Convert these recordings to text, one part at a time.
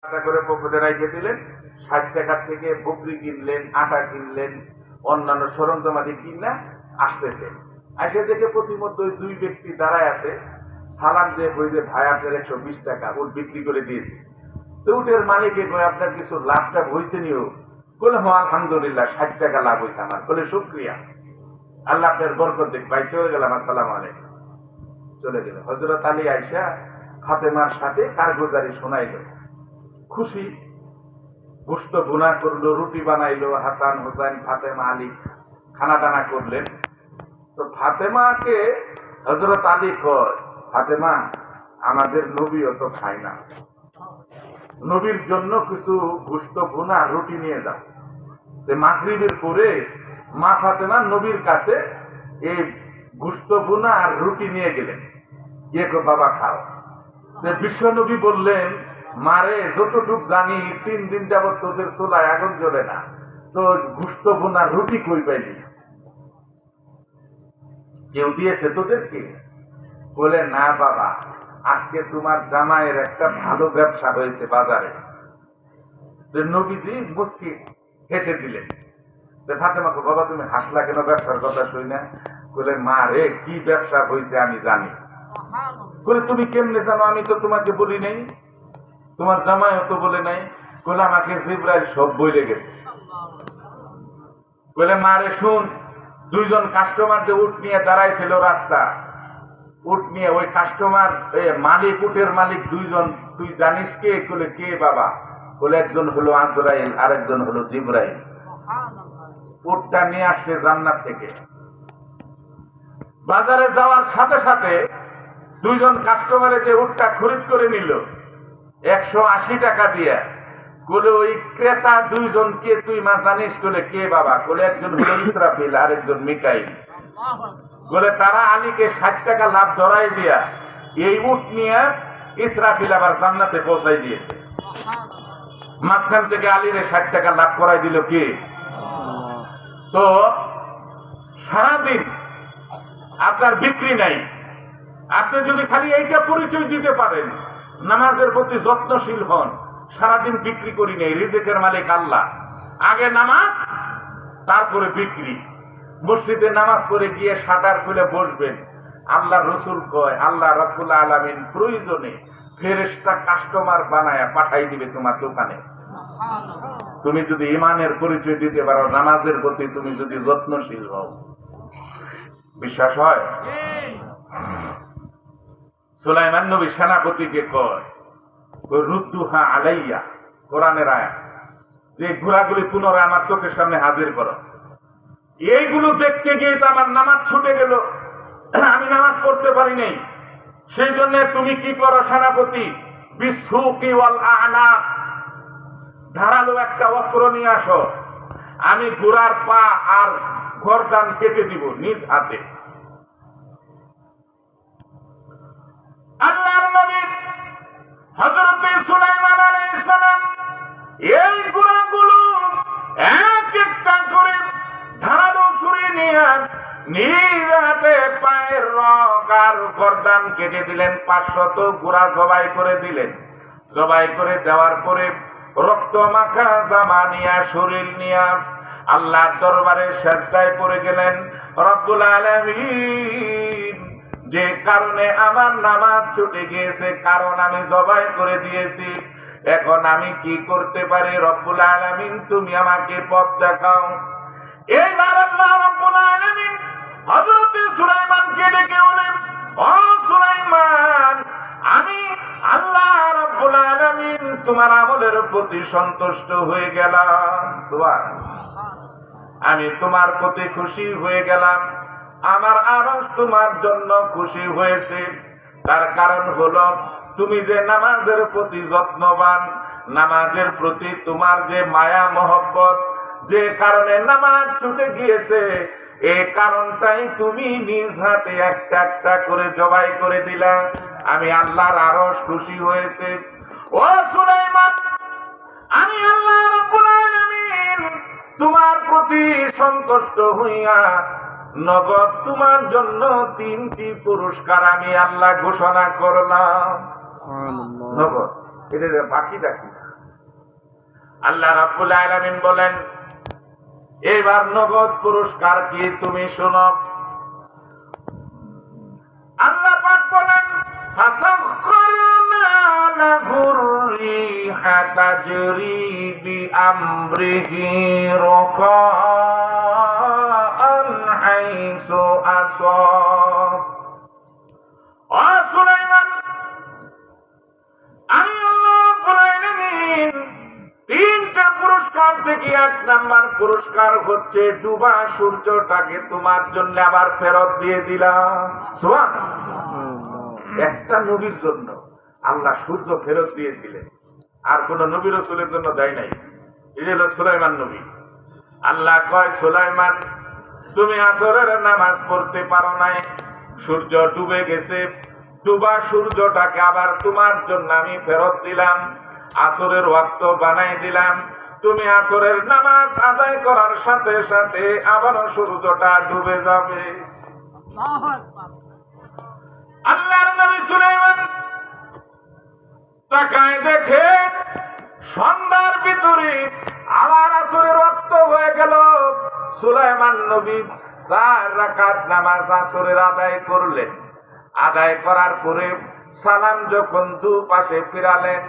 টাকা করে পকেটে রেখে দিলেন। 60 টাকার থেকে বকরি কিনলেন, আটা কিনলেন, অন্যান্য সরঞ্জামাদি কিনা আসতেছে। আসে দেখে প্রতিমধ্যে ওই দুই ব্যক্তি দাঁড়ায় আছে। সালাম দিয়ে কই যে ভাই আপনার 120 টাকা ওর বিক্রি করে দিয়েছে। তো উটের মালিকে কই আপনার কিছু লাভটা হয়েছে নিও? বলে হ্যাঁ আলহামদুলিল্লাহ 60 টাকা লাভ হয়েছে আমার। বলে শুকরিয়া, আল্লাহ আপনার বরকত দিক। ভাই চলে গেলাম, আসসালামু আলাইকুম। চলে গেল। হযরত আলী আয়েশা ফাতেমার সাথে কারগুজারি শোনাইল। খুশি, গোশত ভুনা করলো, রুটি বানাইলো, হাসান হোসেন ফাতেমা আলী খানা দানা করলেন। তো ফাতেমাকে হযরত আলী কয়, ফাতেমা আমাদের নবীও তো খায় না, নবীর জন্য কিছু গোশত ভুনা রুটি নিয়ে যাও। মাগরিবের পরে মা ফাতেমা নবীর কাছে এই গোশত ভুনা আর রুটি নিয়ে গেলেন, গিয়ে বাবা খাও। বিশ্ব নবী বললেন, মারে যতটুক জানি 3 দিন যাবত তোদের চুলায় আগুন জ্বলে না, তো গোশত ভুনা রুটি কই পাইলি? কেউ দিয়েছে তোদেরকে? বলে না বাবা, আজকে তোমার জামাইয়ের একটা ভালো ব্যবসা হয়েছে বাজারে। নবীজি মুস্কি হেসে দিলেন। ফাতেমাকে, বাবা তুমি হাসলা কেন ব্যবসার কথা শুই না? বলে মা রে, কি ব্যবসা হয়েছে আমি জানি। বলে তুমি কেমনে জানো? আমি তো তোমাকে বলি নাই, তোমার জামাইও তো বলে নাই। বলে আমাকে জিবরাইল সব বলে গেছে। বলে মা রে শুন, দুইজন কাস্টমার যে উট নিয়ে দাঁড়াইছিল রাস্তা, উট নিয়ে, ওই কাস্টমার মালিক, উটের মালিক দুইজন, তুই জানিস কে? বলে কে বাবা? বলে একজন হলো আজরাইল আর একজন হলো জিবরাইল। উটটা নিয়ে আসছে জান্নাত থেকে। বাজারে যাওয়ার সাথে সাথে দুইজন কাস্টমারে যে উটটা খরিদ করে নিল 180 টাকা দিয়ে। বলে ওই ক্রেতা দুইজন কে তুই মা জানিস? বলে কে বাবা? বলে একজন হলো ইসরাফিল আর একজন মিকাইল। বলে তারা আলীকে 60 টাকা লাভ ধরাই দিয়া এই উট নিয়ে ইসরাফিল আবার জান্নাতে পৌঁছাই দিয়েছে। মাঝখান থেকে আলীরে 60 টাকা লাভ করাই দিল কে? তো সারাদিন আপনার বিক্রি নাই, আপনি যদি খালি এইটা পরিচয় দিতে পারেন, নামাজের প্রতি যত্নশীল হন, সারাদিন বিক্রি করি নেই, রিজিকের মালিক আল্লাহ, আগে নামাজ তারপরে বিক্রি। মসজিদে নামাজ পড়ে গিয়ে শাটার খুলে বসবেন। আল্লাহ রসুল কয়, আল্লাহ রাব্বুল আলামিন প্রয়োজনে ফেরেশতা কাস্টমার বানায়া পাঠাই দিবে তোমার দোকানে। তুমি যদি ইমানের পরিচয় দিতে পারো, নামাজের প্রতি তুমি যদি যত্নশীল হও, বিশ্বাস হয়? সুলাইমান নবী সেনাপতিকে কয়, রুদ্দুহা আলাইয়া, কোরআনের আয়াত, যে ঘোড়াগুলি পুনরায় আমার চোখের সামনে হাজির করো। এইগুলো দেখতে গিয়ে তো আমার নামাজ ছুটে গেল, আমি নামাজ পড়তে পারি নাই। সেই জন্য তুমি কি করো সেনাপতি? বিসুকি ওয়াল আনাক, ধারালো একটা অস্ত্র নিয়ে আসো, আমি ঘোড়ার পা আর গর্দান কেটে দিব নিজ হাতে। আল্লাহর নবী হযরত সুলাইমান আলাইহিস সালাম এই ঘোড়াগুলো এক একটা করে ধারালো ছুরি নিয়ে নিজ হাতে পায়ের রগ আর গর্দান কেটে দিলেন। 500 ঘোড়া জবাই করে দিলেন। জবাই করে দেওয়ার পরে রক্ত মাখা জামা নিয়া, শরীর নিয়া আল্লাহর দরবারে সেজদায় পড়ে গেলেন। রব্বুল আলামিন, যে কারণে আমার নামাজ ছুটে গিয়েছে, কারণ আমি জবাই করে দিয়েছি, এখন আমি কি করতে পারি? রব্বুল আলামিন তুমি আমাকে পথ দেখাও। এইবার আল্লাহ রব্বুল আলামিন হযরত সুলাইমানকে ডেকে বলেন, ও সুলাইমান, আমি আল্লাহ রব্বুল আলামিন তোমার আমলের প্রতি সন্তুষ্ট হয়ে গেলাম। সুবহানাল্লাহ, আমি তোমার প্রতি খুশি হয়ে গেলাম, আমার আরশ তোমার জন্য খুশি হয়েছে। তার কারণ হলো তুমি যে নামাজের প্রতি যত্নবান, নামাজের প্রতি তোমার যে মায়া মহব্বত, যে কারণে নামাজ ছুটে গিয়েছে, এই কারণটাই তুমি নিজ হাতে একটা একটা করে জবাই করে দিলা। আমি আল্লাহর আরশ খুশি হয়েছে। ও সুলাইমান, আমি আল্লাহ রাব্বুল আলামিন তোমার প্রতি সন্তুষ্ট হইয়া নগদ তোমার জন্য 3টি পুরস্কার আমি আল্লাহ ঘোষণা করলাম। নগদ, এটা বাকি ডাকি আল্লাহ রাব্বুল আলামিন বলেন, এবার নগদ পুরস্কার কি তুমি শোনো। আল্লাহ পাক বলেন, ফাসাখখারনা লাহুর রিহা তাজরি বিআমরিহি রাখাআন হাইসু আসাব। ও সুলাইমান, আমি আল্লাহ রাব্বুল আলামিন তিনটা পুরস্কার থেকে এক নাম্বার পুরস্কার হচ্ছে ডুবা সূর্যটাকে তোমার জন্য আবার ফেরত দিয়ে দিলাম। একটা নবীর জন্য আল্লাহ সূর্য ফেরত দিয়েছিলেন, আর কোন নবী রাসূলের জন্য দেয় নাই। এই হলো সুলাইমান নবী। আল্লাহ কয়, সুলাইমান তুমি আসরের নামাজ পড়তে পারো নাই, সূর্য ডুবে গেছে, ডুবা সূর্যটাকে আবার তোমার জন্য আমি ফেরত দিলাম, আসরের ওয়াক্ত বানাই দিলাম। তুমি আসরের নামাজ আদায় করার সাথে সাথে আবারও সূর্যটা ডুবে যাবে। আল্লাহর নবী সুলাইমান তাকায় দেখে সন্ধ্যার ভিতরে আবার আসরের ওয়াক্ত হয়ে গেল। সুলাইমান নবী 4 রাকাত নামাজ আসরের আদায় করলেন। আদায় করার পরে সালাম যখন দুপাশে ফিরালেন,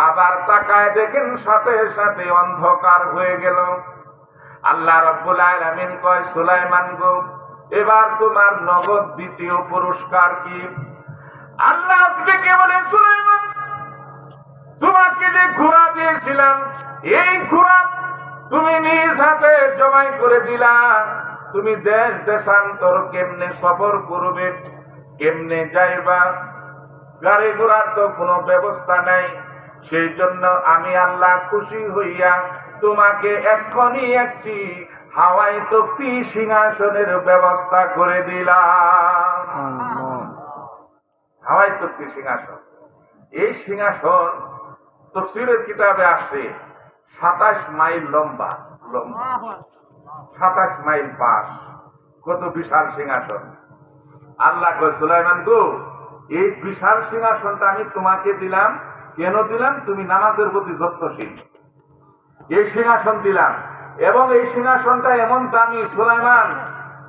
আবার তাকায় দেখেন সাথে সাথে অন্ধকার হয়ে গেল। আল্লাহ রাব্বুল আলামিন কয়, সুলাইমান গো, এবার তোমার নগদ দ্বিতীয় পুরস্কার কি? আল্লাহ ডেকে বলে, সুলাইমান তোমাকে যে ঘোড়া দিয়েছিলাম, এই ঘোড়া তুমি নিজ হাতে জবাই করে দিলা। তুমি দেশ দেশান্তর কেমনে সফর করবে, কেমনে যাইবা? গাড়ি ঘোড়ার তো কোনো ব্যবস্থা নাই। সেই জন্য আমি আল্লাহ খুশি হইয়া তোমাকে এক্ষুনি একটি হাওয়াই তক্তি সিংহাসনের ব্যবস্থা করে দিলাম। হাওয়াই তক্তি সিংহাসন, এই সিংহাসন তাফসীরের কিতাবে আসে 27 মাইল লম্বা, 27 মাইল পাশ। কত বিশাল সিংহাসন! আল্লাহ কয়, সুলাইমান গো, এই বিশাল সিংহাসনটা আমি তোমাকে দিলাম। কেন দিলাম? তুমি নামাজের প্রতি যত্নশীল, এই সিংহাসন দিলাম। এবং এই সিংহাসনটা এমন দামি, সুলাইমান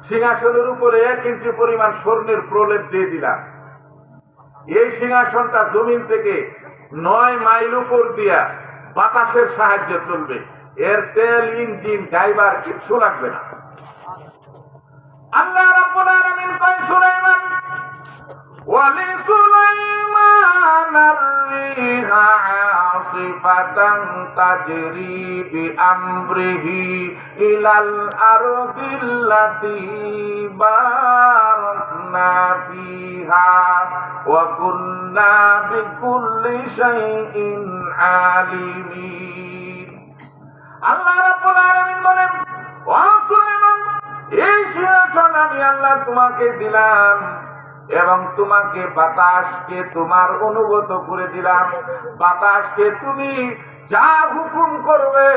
সিংহাসনের উপরে 1 ইঞ্চি পরিমাণ স্বর্ণের প্রলেপ দিয়ে দিলাম। এই সিংহাসনটা জমিন থেকে 9 মাইল উপর দিয়া বাতাসের সাহায্যে চলবে। এর তেল, ইঞ্জিন, ড্রাইভার কিচ্ছু লাগবে না। আল্লাহ রাব্বুল আলামিন কয়, সুলাইমান ওয়ালি সুলাইমান আর-রিহা আসিফাতান তাজরি বিআমরিহি ইলাল আরদিল্লাতী বারাকনা ফিহা ওয়া কুন্না বিকুল্লি শাইইন আলিমিন। আল্লাহ রাব্বুল আলামিন বলেন, ও সুলাইমান, এই সিংহাসন আমি আল্লাহ তোমাকে দিলাম এবং তোমাকে বাতাসকে তোমার অনুগত করে দিলাম। বাতাসকে তুমি যা হুকুম করবে,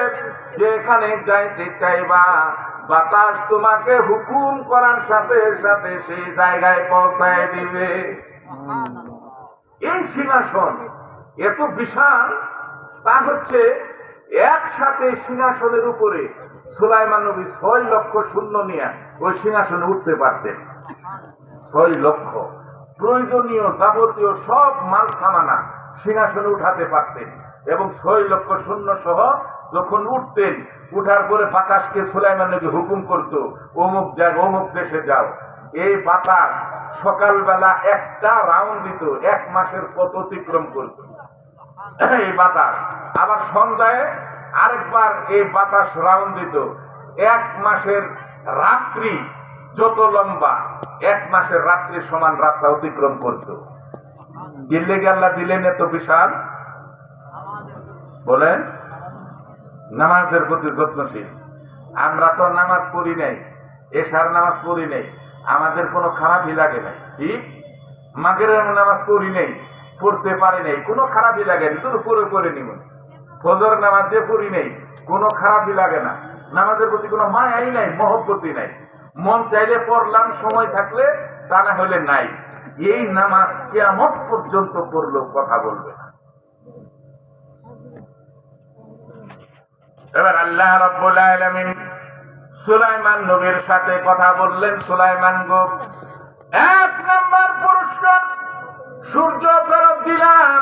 যেখানে যাইতে চাইবা, বাতাস তোমাকে হুকুম করার সাথে সাথে সেই জায়গায় পৌঁছায় দিবে। এই সিংহাসন এত বিশাল, তা হচ্ছে একসাথে সিংহাসনের উপরে সুলাইমান নবী 6 লক্ষ সৈন্য নিয়ে ওই সিংহাসনে উঠতে পারতেন। 6 লক্ষ প্রয়োজনীয় যাবতীয় সব মাল সামানা সিংহাসনে উঠাতে পারতেন। এবং 6 লক্ষ সৈন্য সহ যখন উঠতেন, উঠার পরে বাতাসকে সুলাইমান নবী হুকুম করত, অমুক জায়গা অমুক দেশে যাও। এই বাতাস সকালবেলা একটা রাউন্ড দিত, 1 মাসের পথ অতিক্রম করত এই বাতাস। আবার সন্ধ্যায় আরেকবার এই বাতাস রাউন্ড দিত। 1 মাসের রাত্রি যত লম্বা, 1 মাসের রাত্রি সমান রাস্তা অতিক্রম করত। দিল্লি আল্লাহ দিলেন এত বিশাল। বলেন, নামাজের প্রতি যত্নশীল। আমরা তো নামাজ পড়ি নাই, এশার নামাজ পড়ি নাই, আমাদের কোনো খারাপই লাগে নাই। ঠিক, মাগরিবের নামাজ পড়ি নাই, পড়তে পারি নাই, কোনো খারাপই লাগে না, তো পড়ে নিব। ফজর নামাজ যে পড়ি নাই, কোনো খারাপই লাগে না। নামাজের প্রতি কোনো মায়াই নাই, মহব্বতই নাই। মন চাইলে পড়লাম, সময় থাকলে, তা না হলে নাই। এই নামাজ কিয়ামত পর্যন্ত পড়লেও কথা বলবে না। এবার আল্লাহ রাব্বুল আলামিন সুলাইমান নবীর সাথে কথা বললেন, সুলাইমান গো, 1 নাম্বার পুরস্কার সূর্য ফেরত দিলাম,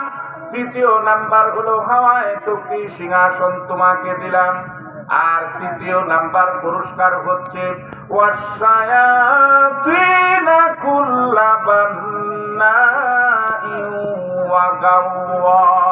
2য় নাম্বার হলো হাওয়ায় তৈরি সিংহাসন তোমাকে দিলাম, আর 3য় নাম্বার পুরস্কার হচ্ছে ওয়াসায়াতিনা কুল্লা বান্নাইন ওয়া গাওয়া।